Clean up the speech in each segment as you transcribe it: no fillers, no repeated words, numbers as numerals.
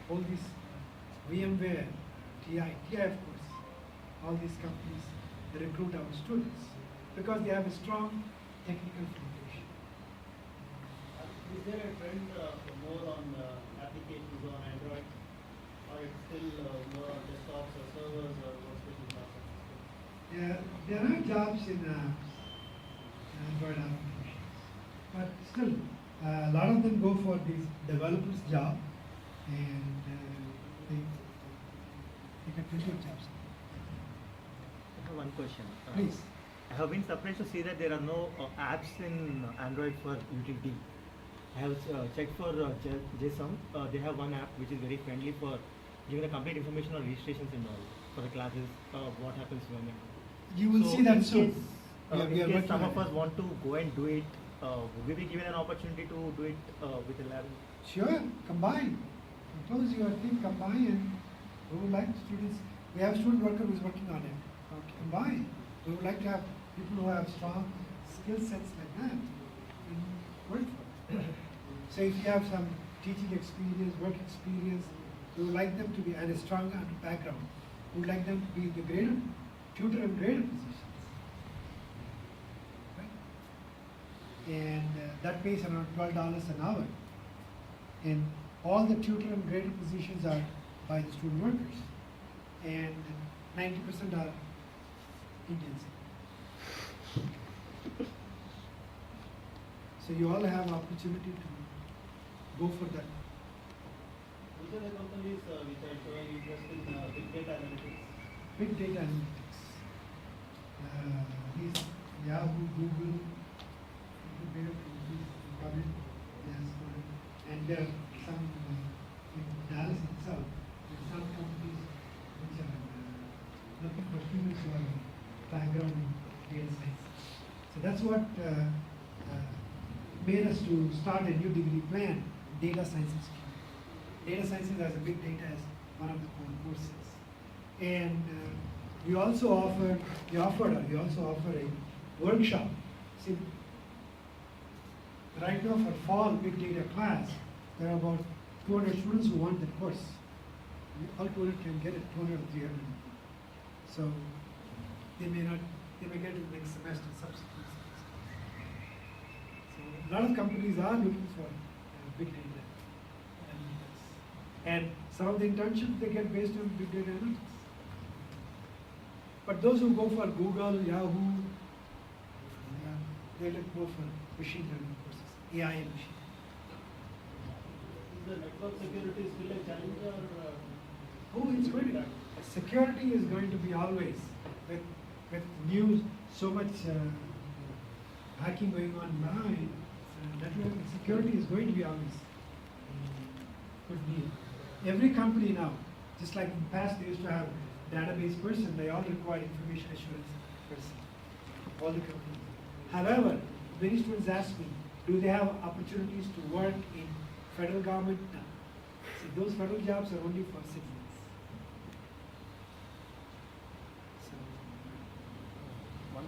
all these VMware, TI of course, all these companies, they recruit our students because they have a strong technical foundation. Is there a trend more on applications on Android, or it's still more on desktops or servers or workstation platforms? Yeah, there are jobs in Android applications, but still, a lot of them go for these developers' job, and they get plenty of jobs. I have one question. Please. I have been surprised to see that there are no apps in Android for utility. I have checked for JSON. They have one app which is very friendly for giving the complete information on registrations and all for the classes. What happens when? You will see that soon. In case some of us want to go and do it, would we be given an opportunity to do it with a lab? Sure, combine. Propose your thing, combine, and we would like students. We have a student worker who is working on it. Combine. We would like to have people who have strong skill sets like that and work for it. So if you have some teaching experience, work experience, we would like them to be, and a strong background, we would like them to be the graded, tutor and grader positions. Right? And that pays around $12 an hour. And all the tutor and grader positions are by the student workers. And 90% are Indians. So you all have opportunity to go for that. Which are the companies which are showing interest in big data analytics? Big data analytics. These Yahoo, Google, yes, and there are some in Dallas itself, there are some companies which are looking for students who have background in data science. So that's what made us to start a new degree plan, data sciences. Data sciences as a big data as one of the core courses. And we also offer a workshop. See, right now for fall big data class, there are about 200 students who want the course. All 200 can get it, 200 or 300. So they may get it next semester, subsequent semester. So a lot of companies are looking for big data analytics. And some of the internships they get based on big data analytics. But those who go for Google, Yahoo, they go for machine learning courses, AI and machine. Is the network security still a challenge or? Oh, it's going to. Security is going to be always with news, so much hacking going on now. Network security is going to be always good need. Every company now, just like in the past, they used to have database person. They all require information assurance person. All the companies. However, many students ask me, do they have opportunities to work in federal government? No. See, those federal jobs are only for citizens.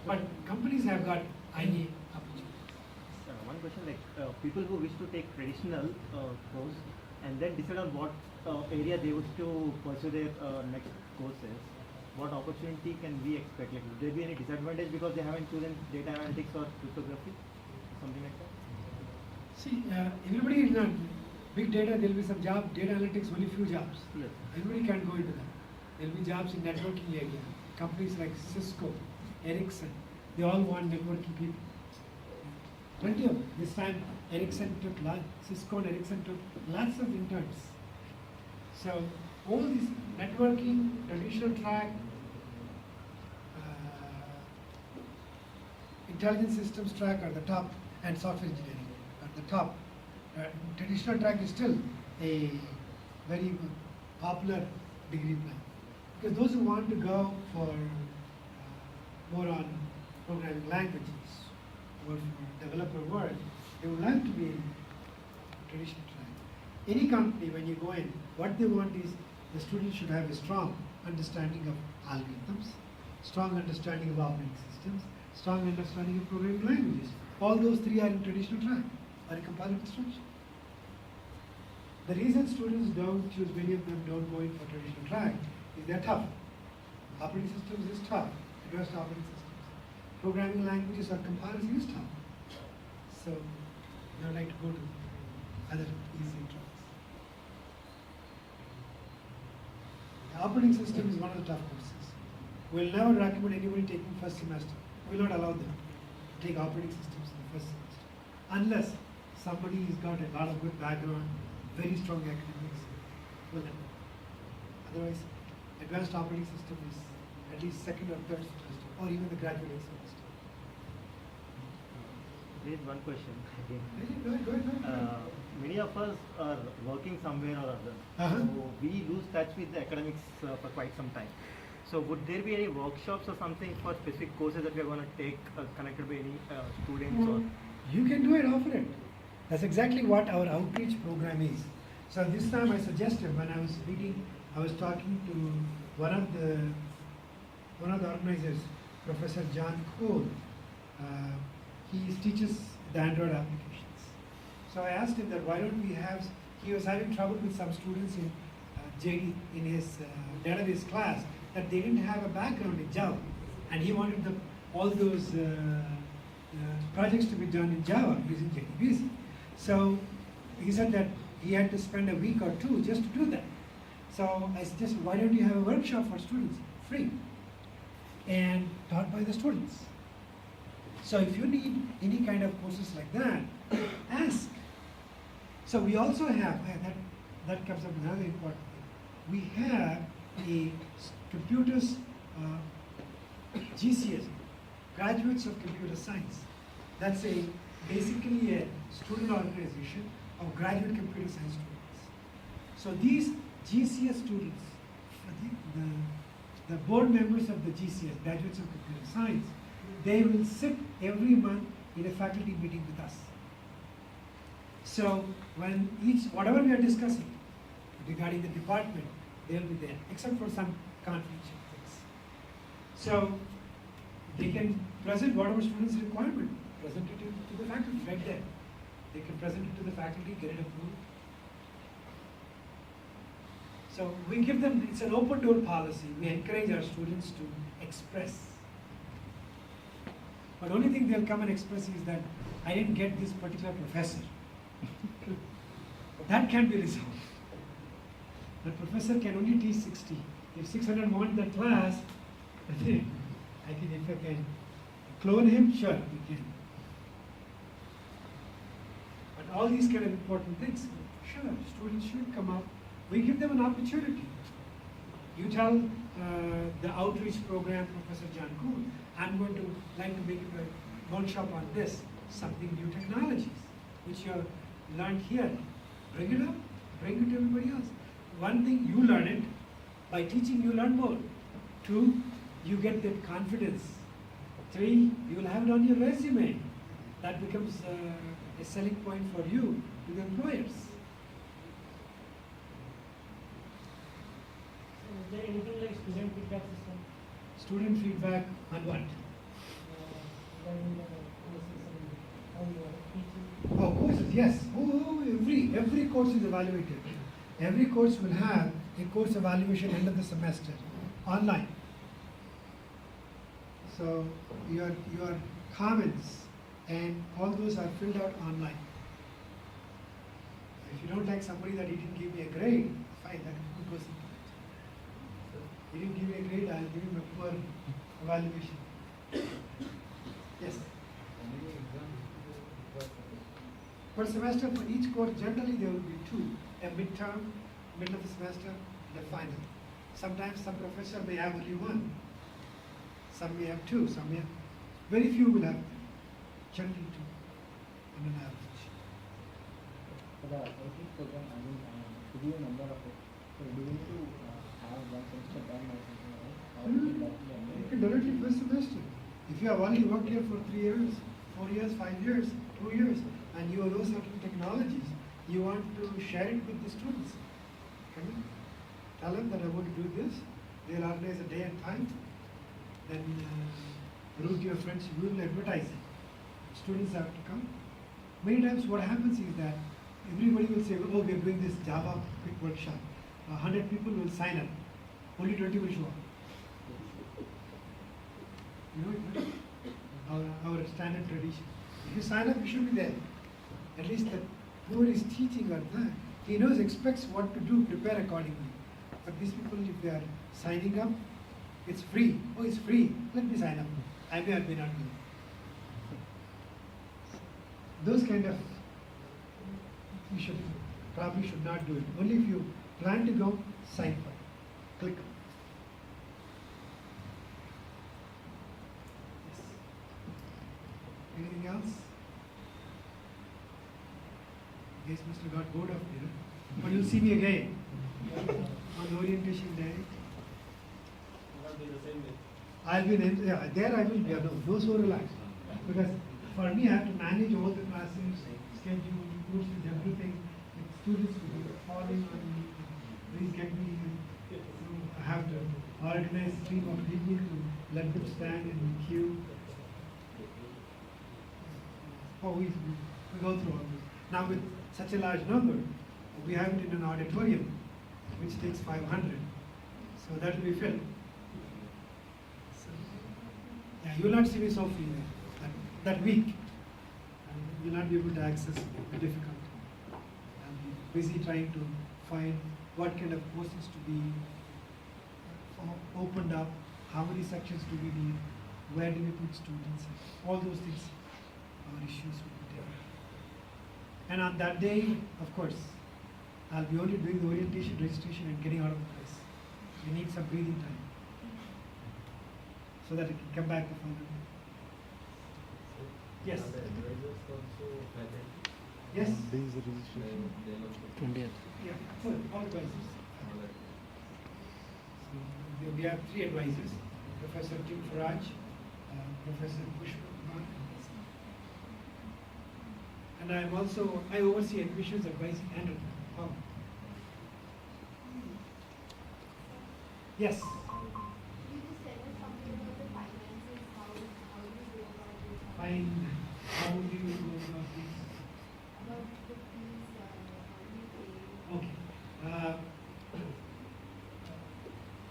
But companies have got IA opportunities. One question, like people who wish to take traditional course and then decide on what area they wish to pursue their next courses, what opportunity can we expect? Like, would there be any disadvantage because they haven't chosen data analytics or cryptography, something like that? See, everybody is not big data. There will be some job. Data analytics, only few jobs. Yes. Everybody can go into that. There will be jobs in networking area. Companies like Cisco, Ericsson, they all want networking people. Plenty of this time, Cisco and Ericsson took lots of interns. So all this networking, traditional track, intelligence systems track are the top, and software engineering are the top. Traditional track is still a very popular degree plan because those who want to go for more on programming languages or for developer work, they would like to be in traditional track. Any company, when you go in, what they want is the student should have a strong understanding of algorithms, strong understanding of operating systems, strong understanding of programming languages. All those three are in traditional track or in compiler instruction. The reason students don't choose, many of them don't go in for traditional track, is they're tough. Operating systems is tough, advanced operating systems. Programming languages or comparison is tough. So they would like to go to other easy tracks. The operating system is one of the tough courses. We'll never recommend anybody taking first semester. We will not allow them to take operating systems in the first semester. Unless somebody has got a lot of good background, very strong academics, well then. Otherwise, advanced operating system is at least second or third semester, or even the graduate semester. There is one question again. Go ahead. Many of us are working somewhere or other, Uh-huh. so we lose touch with the academics for quite some time. So would there be any workshops or something for specific courses that we are going to take connected by any students or? You can do it, offer it. That's exactly what our outreach program is. So this time I suggested, when I was meeting, I was talking to one of the organizers, Professor John Cole. He teaches the Android applications. So I asked him that why don't we have, he was having trouble with some students in JD, in his database class, that they didn't have a background in Java. And he wanted all those projects to be done in Java using JDBC. So he said that he had to spend a week or two just to do that. So I suggested, why don't you have a workshop for students, free, and taught by the students. So if you need any kind of courses like that, ask. So we also have, that comes up with another important thing. We have a computers GCS, Graduates of Computer Science. That's basically a student organization of graduate computer science students. So these GCS students, the board members of the GCS, Graduates of Computer Science, they will sit every month in a faculty meeting with us. So when whatever we are discussing regarding the department, they'll be there, except for some confidential things. So they can present whatever students' requirement, present it to the faculty right there. They can present it to the faculty, get it approved. So we give them, it's an open door policy. We encourage our students to express. But only thing they'll come and express is that I didn't get this particular professor. That can be resolved. The professor can only teach 60. If 600 want that class, I think if I can clone him, sure, we can. But all these kind of important things, sure, students should come up. We give them an opportunity. You tell the outreach program, Professor John Kuhl, I'm going to like to make a workshop on this, something new technologies, which you have learned here. Bring it up, bring it to everybody else. One thing, you learn it. By teaching, you learn more. 2, you get that confidence. 3, you will have it on your resume. That becomes a selling point for you to the employers. Is there anything like student feedback system? Student feedback on what? Regarding the courses and how you are teaching? Oh, courses, yes. Every course is evaluated. Every course will have a course evaluation end of the semester, online. So your comments and all those are filled out online. If you don't like somebody that he didn't give me a grade, fine, that good person. He didn't give me a grade, I'll give him a poor evaluation. Yes. Per semester, for each course, generally there will be 2, a midterm, middle of the semester, and a final. Sometimes some professor may have only 1, some may have 2, some may have, very few will have generally 2, on an average. For the IT program, I mean, to give a number of it, so do you need to have one semester done or something like that? Or is it directly under You can directly first semester. If you have only worked here for 3 years, 4 years, 5 years, 2 years, and you know certain technologies, you want to share it with the students. Come in, tell them that I want to do this. They'll organize a day and time. Then route your friends, we will advertise it. Students have to come. Many times what happens is that everybody will say, oh, we are doing this Java quick workshop. 100 people will sign up. Only 20 will show up. You know it, no? Our standard tradition. If you sign up, you should be there. At least the whoever is teaching or that, he knows, expects what to do, prepare accordingly. But these people, if they are signing up, it's free. Oh, it's free. Let me sign up. I may or may not do. Those kind of, you should probably should not do it. Only if you plan to go, sign for it. Click. Yes. Anything else? Guess must have got bored of me, huh? But you'll see me again on orientation day. Will not be the same way. I'll be in, yeah, there I will be, no so relaxed. Because for me, I have to manage all the classes, schedule, courses, everything. With students who are falling on me, please get me. I have to organize a stream of people to let them stand in the queue. Oh, we go through all this. Now with such a large number, we have it in an auditorium, which takes 500. So that will be filled. So, yeah, you will not see me so free there. That week, you will not be able to access the difficult. I'll be busy trying to find what kind of courses to be opened up, how many sections do we need, where do we put students, all those things, our issues will be there. And on that day, of course, I'll be only doing the orientation, registration, and getting out of the place. We need some breathing time so that I can come back the following day. Yes. Are the advisors also faculty? Yes. They also 20th. Yeah. So all advisors. So we have 3 advisors: Professor Tim Faraj, Professor Pushpa Kumar, and I oversee admissions, advising, and recruitment. Yes. You just tell us something about the finances, how do you go about it? Fine. How do you go about this? About the fees, how do you pay? Okay.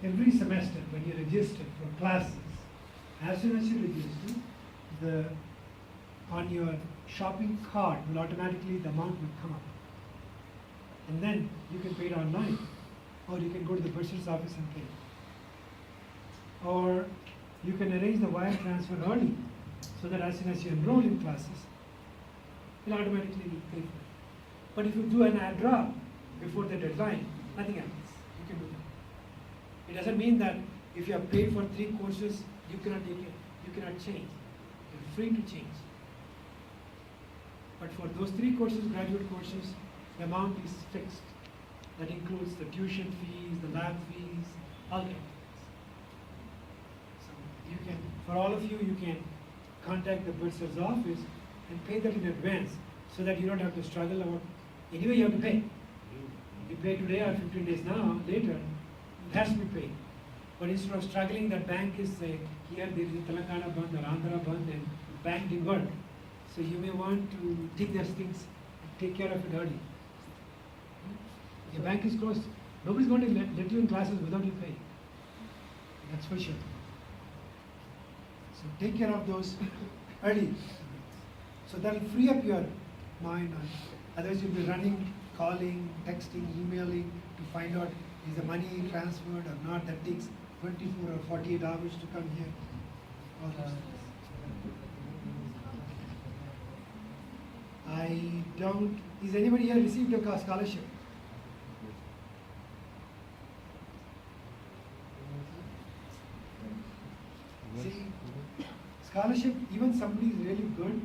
Every semester when you register for classes, as soon as you register, on your shopping cart will automatically, the amount will come up. And then you can pay it online, or you can go to the bursar's office and pay. Or you can arrange the wire transfer early, so that as soon as you enroll in classes, you'll automatically pay for it. But if you do an ad drop before the deadline, nothing happens. You can do that. It doesn't mean that if you have paid for 3 courses, you cannot take it, you cannot change. You're free to change. But for those 3 courses, graduate courses, the amount is fixed. That includes the tuition fees, the lab fees, all that. So you can, for all of you, you can contact the bursar's office and pay that in advance, so that you don't have to struggle about. Anyway, you have to pay. You pay today or 15 days now, later, it has to be paid. But instead of struggling, that bank is here there is a Telangana band or Andhra band, and bank didn't work. So you may want to take those things and take care of it early. The bank is closed. Nobody's going to let you in classes without you paying. That's for sure. So take care of those early. So that will free up your mind. Otherwise you'll be running, calling, texting, emailing to find out is the money transferred or not. That takes 24 or 48 hours to come here. All those things. I don't. Is anybody here received a scholarship? See, scholarship, even somebody is really good,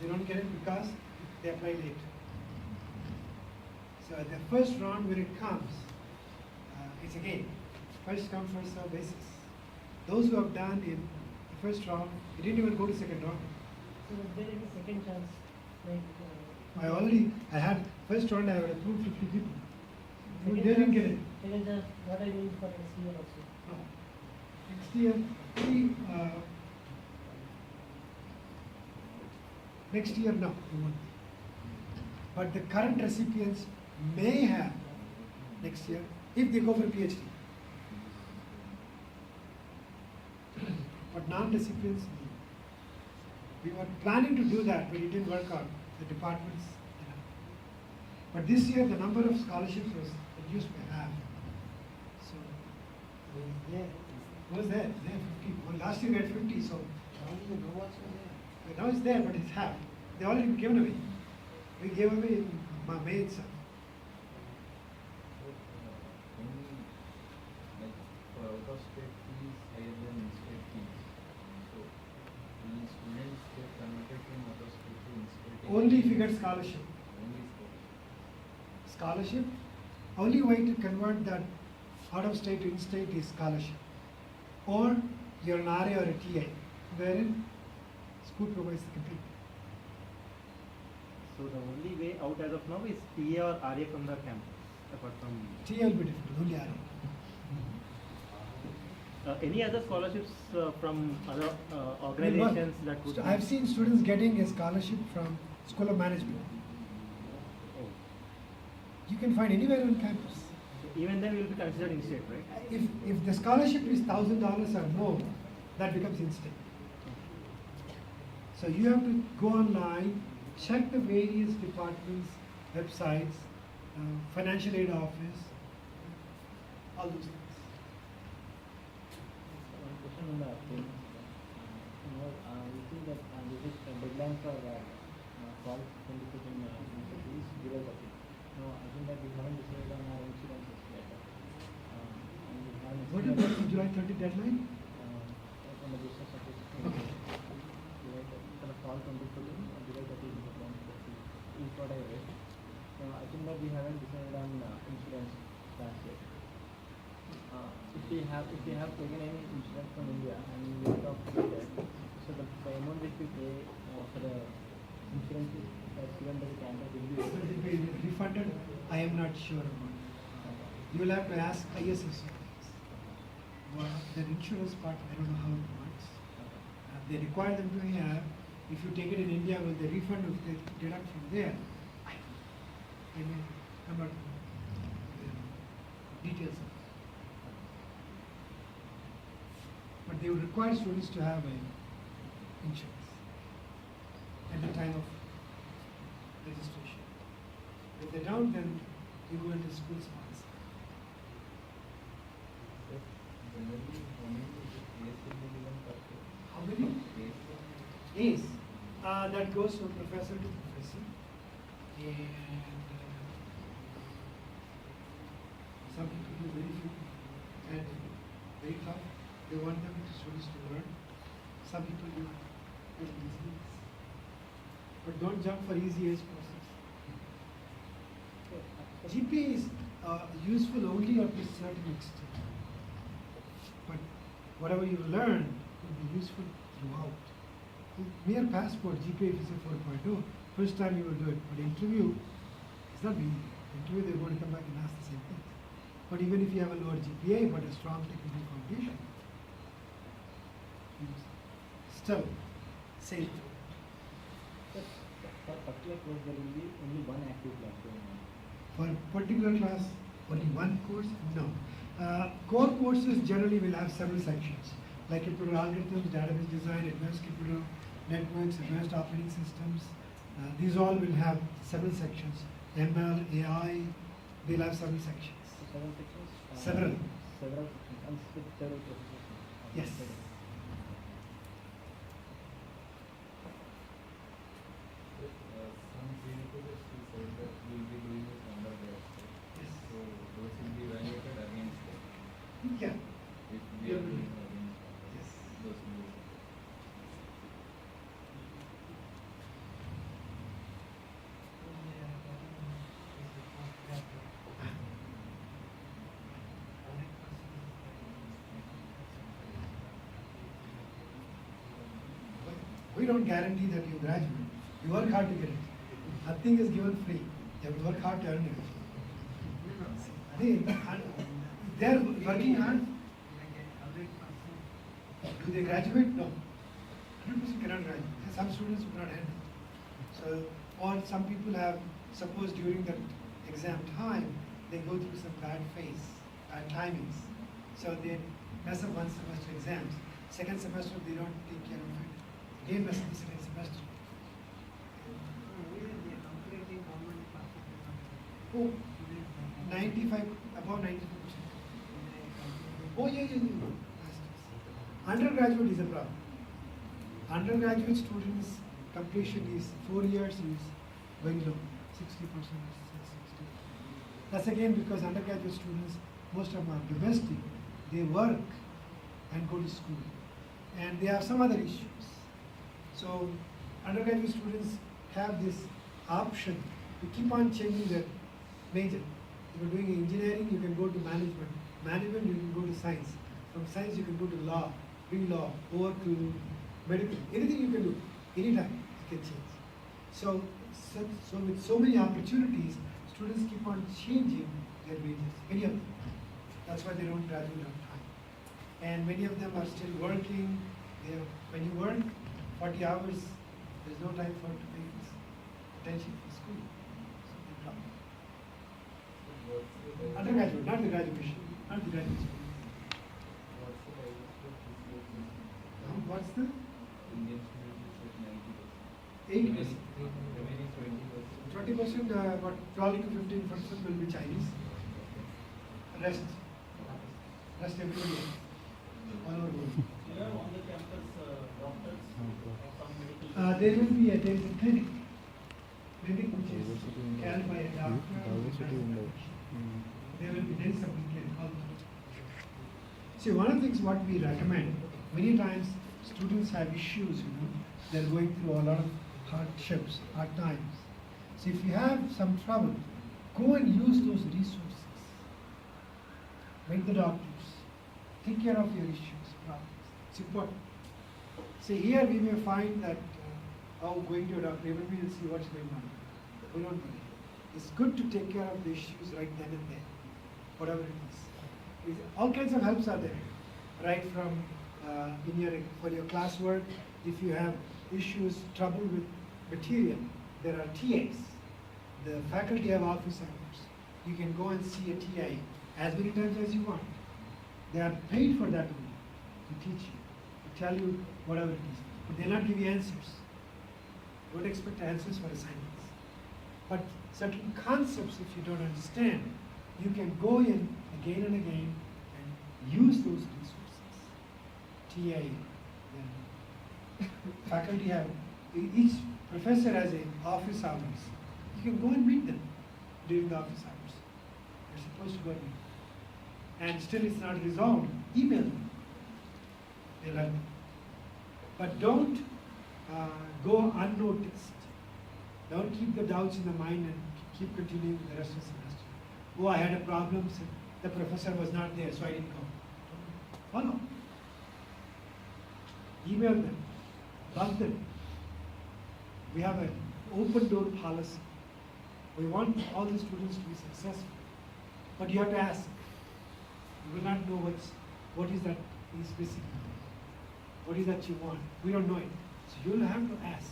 they don't get it because they apply late. So at the first round when it comes, it's again, first come, first serve basis. Those who have done in the first round, they didn't even go to second round. So is there any second chance? Like, I had, first round I had approved 50 people. second They didn't chance- get it. Second chance, what are you doing for next year also? No. Next year, see, next year, no, we won't. but the current recipients may have next year if they go for PhD. But non-recipients, we were planning to do that, but it didn't work out. The departments, But this year, the number of scholarships was reduced by half. So, was there? There 50. Well, last year we had 50, so now it's there, but it's half. They already been given away. We gave away in May itself. For out of state fees higher than in-state fees. So, the students get converted from out of state to in-state. Only if you get scholarship. Only Scholarship, only way to convert that out of state to in-state is scholarship. Or you're an RA or a TA, wherein school provides the complete. So the only way out as of now is TA or RA from the campus, apart from. TA will be different, only RA. Any other scholarships from other organizations that would. I've seen students getting a scholarship from School of Management. Oh. You can find anywhere on campus. So even then, we will be considered in-state, right? If the scholarship is $1,000 or more, that becomes in-state. So you have to go online, check the various departments, websites, financial aid office, all those things. One question on the payments. We see that this is a deadline for call 22 universities, July 30. No, I think that we haven't decided on our insurances yet. And we haven't What is decided the July 30 deadline? on the business office. Okay. July 30, for the fall 2014, and July 30 is the plan. Is what I read. I think that we haven't decided on insurance plans yet. If we have taken any insurance from India and we are talking about that, so the amount which we pay for the insurance is given by the campus will be. Will it be refunded? I am not sure about it. You will have to ask ISS. Well, the insurance part, I don't know how it works. They require them to have, if you take it in India, will they refund or they deduct from there? I mean, I'm not details of it. But they would require students to have an insurance at the time of registration. If they don't, then you go into school sponsor. generally, how many years will be given per year? How many? Years. A's. That goes from professor to professor. And some people do very few and very tough. They want them students to learn. Some people do very easy. But don't jump for easy A's process. GPA is useful only up to a certain extent. But whatever you learn will be useful throughout. Mere passport, GPA if you say 4.2, first time you will do it. But interview, it's not easy. Interview, they're going to come back and ask the same thing. But even if you have a lower GPA but a strong technical foundation, you still safe. For particular course, there will be only one active class going on. For particular class, only one course? No. Core courses generally will have several sections, like computer algorithms, database design, advanced computer networks, advanced operating systems. These all will have several sections. ML, AI, they'll have several sections. So several sections? Several. Several sections, and with several professors. Yes. Some prerequisites you said that we will be doing this under there. Yes. So those will be evaluated against that. Yeah. If we Yeah. are doing against that, Yes. those will be. We don't guarantee that you graduate. You work hard to get it. Nothing is given free. You have to work hard to earn it. They're working hard. Do they graduate? No. 100% cannot graduate. Some students do not handle. So, or some people have suppose during that exam time, they go through some bad phase, bad timings. So they mess up one semester exams. Second semester, they don't take care of it. Again, mess up the second semester. Oh, 95, above 95%. Oh, yeah. Undergraduate is a problem. Undergraduate students completion is 4 years is very low, 60%. That's again because undergraduate students, most of them are domestic, they work and go to school. And they have some other issues. So undergraduate students have this option to keep on changing their major. If you're doing engineering, you can go to management. Management, you can go to science. From science, you can go to law, pre-law, over to medical. Anything you can do, anytime you can change. So with so many opportunities, students keep on changing their majors, many of them. That's why they don't graduate on time. And many of them are still working. When you work 40 hours, there's no time for to pay attention for school. So they drop. Undergraduate, not the graduation, not the graduate school. What's the? Indian students is like 8%. 90%. Remaining 20%. 20%, but 12 to 15% will be Chinese. Rest everybody else. All over the world. Do you have on the campus doctors or some medical? There will be a clinic which is carried by a doctor. There will be some clinic also. See, one of the things what we recommend, many times students have issues, they're going through a lot of hardships, hard times. So if you have some trouble, go and use those resources. Meet the doctors. Take care of your issues, problems. It's important. See, here we may find that, going to a doctor, everybody will see what's going on. We don't do it. It's good to take care of the issues right then and there, whatever it is. All kinds of helps are there, right from for your classwork. If you have issues, trouble with material, there are TAs. The faculty have office hours. You can go and see a TA as many times as you want. They are paid for that only, to teach you, to tell you whatever it is. But they'll not give you answers. Don't expect answers for assignments. But certain concepts, if you don't understand, you can go in again and again and use those resources. TA, then faculty have, each professor has an office hours. You can go and meet them during the office hours. You're supposed to go and meet. And still it's not resolved, email them. They'll help you. But don't go unnoticed. Don't keep the doubts in the mind and keep continuing the rest of the semester. Oh, I had a problem, so the professor was not there, so I didn't go. Follow. Email them, bug them. We have an open door policy. We want all the students to be successful. But you have to ask. You will not know what is that specific. What is that you want? We don't know it. So you'll have to ask.